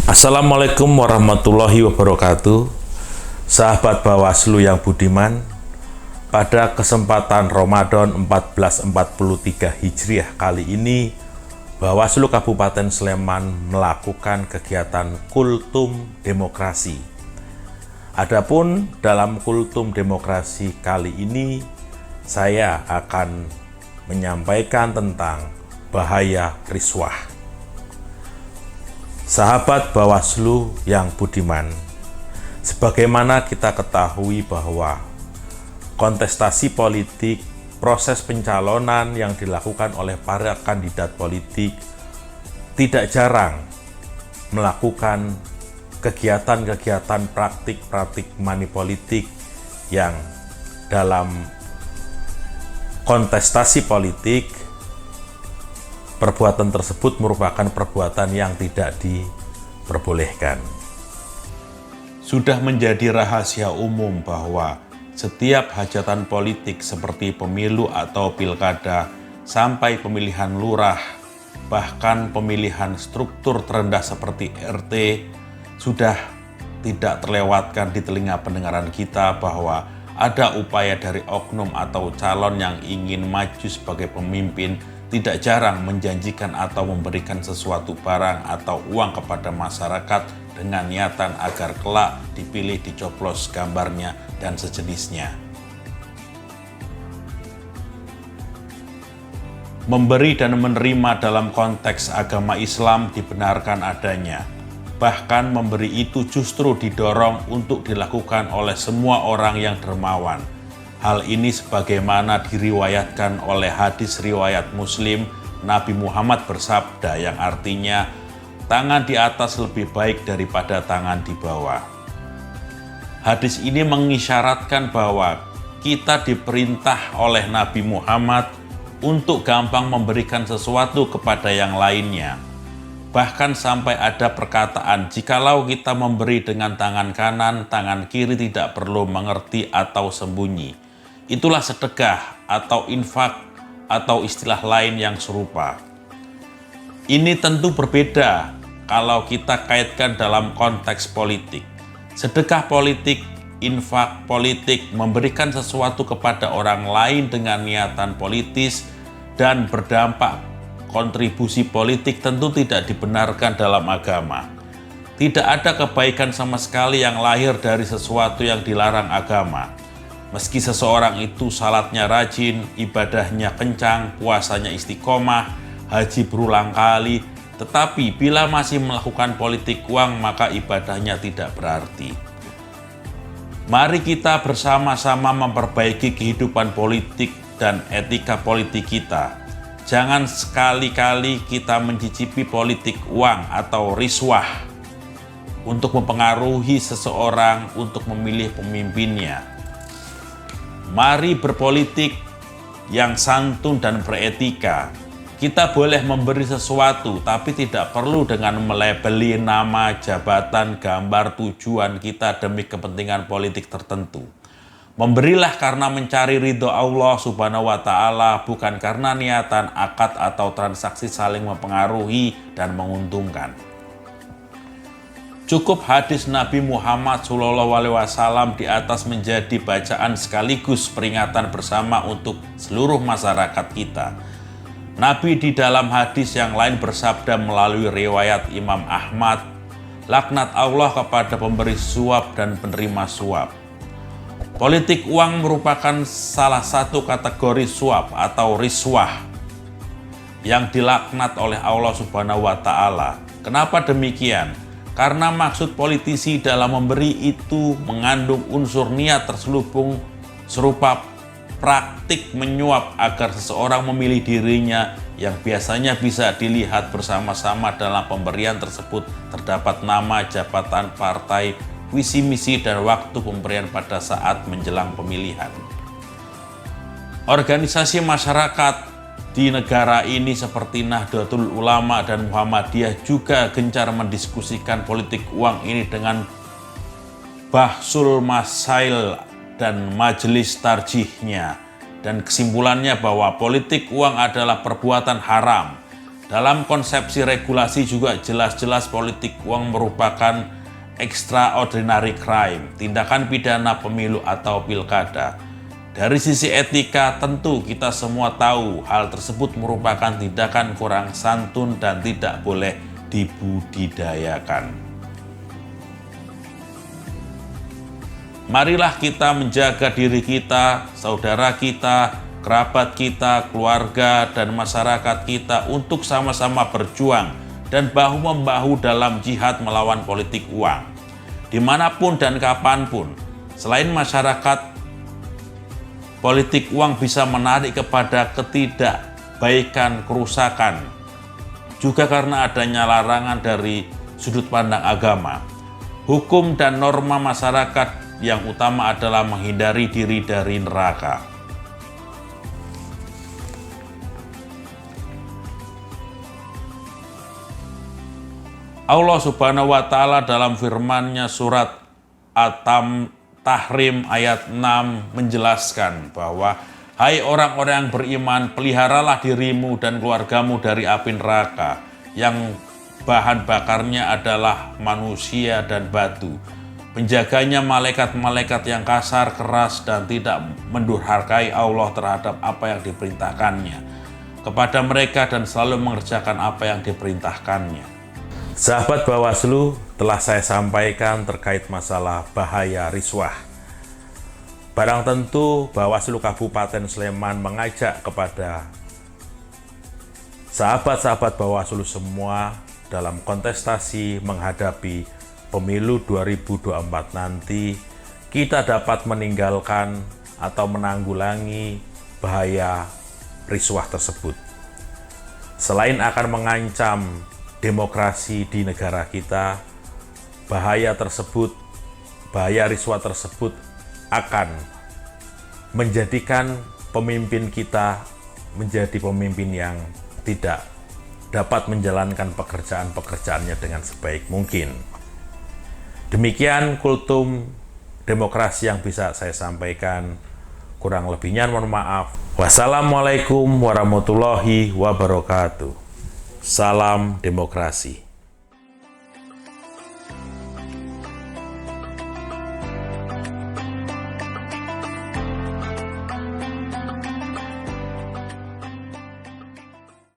Assalamualaikum warahmatullahi wabarakatuh. Sahabat Bawaslu yang budiman, pada kesempatan Ramadan 1443 Hijriah kali ini, Bawaslu Kabupaten Sleman melakukan kegiatan Kultum Demokrasi. Adapun dalam Kultum Demokrasi kali ini, saya akan menyampaikan tentang bahaya riswah. Sahabat Bawaslu yang budiman, sebagaimana kita ketahui bahwa kontestasi politik, proses pencalonan yang dilakukan oleh para kandidat politik tidak jarang melakukan kegiatan-kegiatan praktik-praktik money politik yang dalam kontestasi politik perbuatan tersebut merupakan perbuatan yang tidak diperbolehkan. Sudah menjadi rahasia umum bahwa setiap hajatan politik seperti pemilu atau pilkada sampai pemilihan lurah, bahkan pemilihan struktur terendah seperti RT, sudah tidak terlewatkan di telinga pendengaran kita bahwa ada upaya dari oknum atau calon yang ingin maju sebagai pemimpin tidak jarang menjanjikan atau memberikan sesuatu barang atau uang kepada masyarakat dengan niatan agar kelak dipilih, dicoblos gambarnya, dan sejenisnya. Memberi dan menerima dalam konteks agama Islam dibenarkan adanya. Bahkan memberi itu justru didorong untuk dilakukan oleh semua orang yang dermawan. Hal ini sebagaimana diriwayatkan oleh hadis riwayat Muslim, Nabi Muhammad bersabda yang artinya, tangan di atas lebih baik daripada tangan di bawah. Hadis ini mengisyaratkan bahwa kita diperintah oleh Nabi Muhammad untuk gampang memberikan sesuatu kepada yang lainnya. Bahkan sampai ada perkataan, jikalau kita memberi dengan tangan kanan, tangan kiri tidak perlu mengerti atau sembunyi. Itulah sedekah atau infak atau istilah lain yang serupa. Ini tentu berbeda kalau kita kaitkan dalam konteks politik. Sedekah politik, infak politik, memberikan sesuatu kepada orang lain dengan niatan politis dan berdampak kontribusi politik tentu tidak dibenarkan dalam agama. Tidak ada kebaikan sama sekali yang lahir dari sesuatu yang dilarang agama. Meski seseorang itu salatnya rajin, ibadahnya kencang, puasanya istiqomah, haji berulang kali, tetapi bila masih melakukan politik uang maka ibadahnya tidak berarti. Mari kita bersama-sama memperbaiki kehidupan politik dan etika politik kita. Jangan sekali-kali kita mencicipi politik uang atau riswah untuk mempengaruhi seseorang untuk memilih pemimpinnya. Mari berpolitik yang santun dan beretika. Kita boleh memberi sesuatu, tapi tidak perlu dengan melabeli nama, jabatan, gambar, tujuan kita demi kepentingan politik tertentu. Memberilah karena mencari ridho Allah Subhanahu wa Ta'ala, bukan karena niatan, akad, atau transaksi saling mempengaruhi dan menguntungkan. Cukup hadis Nabi Muhammad SAW di atas menjadi bacaan sekaligus peringatan bersama untuk seluruh masyarakat kita. Nabi di dalam hadis yang lain bersabda melalui riwayat Imam Ahmad, laknat Allah kepada pemberi suap dan penerima suap. Politik uang merupakan salah satu kategori suap atau riswah yang dilaknat oleh Allah Subhanahu wa Ta'ala. Kenapa demikian? Karena maksud politisi dalam memberi itu mengandung unsur niat terselubung serupa praktik menyuap agar seseorang memilih dirinya yang biasanya bisa dilihat bersama-sama dalam pemberian tersebut terdapat nama, jabatan, partai, visi misi, dan waktu pemberian pada saat menjelang pemilihan. Organisasi masyarakat di negara ini seperti Nahdlatul Ulama dan Muhammadiyah juga gencar mendiskusikan politik uang ini dengan bahsul masail dan majelis tarjihnya. Dan kesimpulannya bahwa politik uang adalah perbuatan haram Dalam konsepsi regulasi juga jelas-jelas politik uang merupakan extraordinary crime, tindakan pidana pemilu atau pilkada. Dari sisi etika, tentu kita semua tahu hal tersebut merupakan tindakan kurang santun dan tidak boleh dibudidayakan. Marilah kita menjaga diri kita, saudara kita, kerabat kita, keluarga, dan masyarakat kita untuk sama-sama berjuang dan bahu-membahu dalam jihad melawan politik uang. Dimanapun dan kapanpun, selain masyarakat, politik uang bisa menarik kepada ketidakbaikan, kerusakan, juga karena adanya larangan dari sudut pandang agama. Hukum dan norma masyarakat yang utama adalah menghindari diri dari neraka. Allah Subhanahu wa Ta'ala dalam firman-Nya surat At-Tahrim ayat 6 menjelaskan bahwa hai orang-orang yang beriman, peliharalah dirimu dan keluargamu dari api neraka yang bahan bakarnya adalah manusia dan batu. Penjaganya malaikat-malaikat yang kasar, keras, dan tidak mendurhakai Allah terhadap apa yang diperintahkannya kepada mereka dan selalu mengerjakan apa yang diperintahkannya. Sahabat Bawaslu, telah saya sampaikan terkait masalah bahaya riswah. Barang tentu Bawaslu Kabupaten Sleman mengajak kepada sahabat-sahabat Bawaslu semua dalam kontestasi menghadapi pemilu 2024 nanti, kita dapat meninggalkan atau menanggulangi bahaya riswah tersebut. Selain akan mengancam demokrasi di negara kita, bahaya riswah tersebut akan menjadikan pemimpin kita menjadi pemimpin yang tidak dapat menjalankan pekerjaan-pekerjaannya dengan sebaik mungkin. Demikian kultum demokrasi yang bisa saya sampaikan. Kurang lebihnya mohon maaf. Wassalamualaikum warahmatullahi wabarakatuh. Salam demokrasi.